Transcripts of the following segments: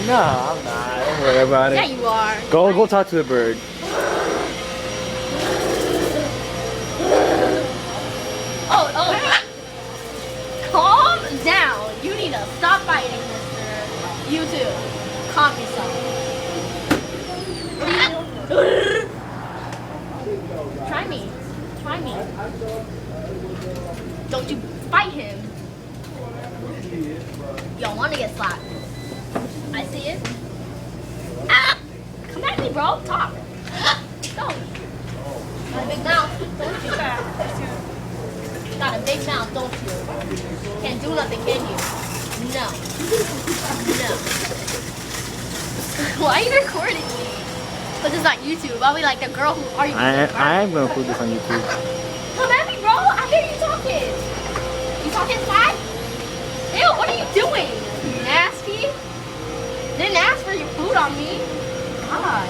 No, I'm not. Don't worry about Yeah, it. you are. Go talk to the bird. Oh. Calm down. You need to stop fighting, mister. You too. Calm yourself. What are you doing? Try me. Try me. Don't you fight him. You don't want to get slapped. I see it. Ah! Come at me, bro. Talk. Don't. Got a big mouth, don't you? Got a big mouth, don't you? Can't do nothing, can you? No. No. Why are you recording me? Put this on YouTube. I'll be like the girl who are you? I am gonna put this on YouTube. Come at me, bro. I hear you talking. You talking smack? Ew, what are you doing? You nasty. Didn't ask for your food on me. God.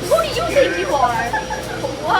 Who do you think you are? What?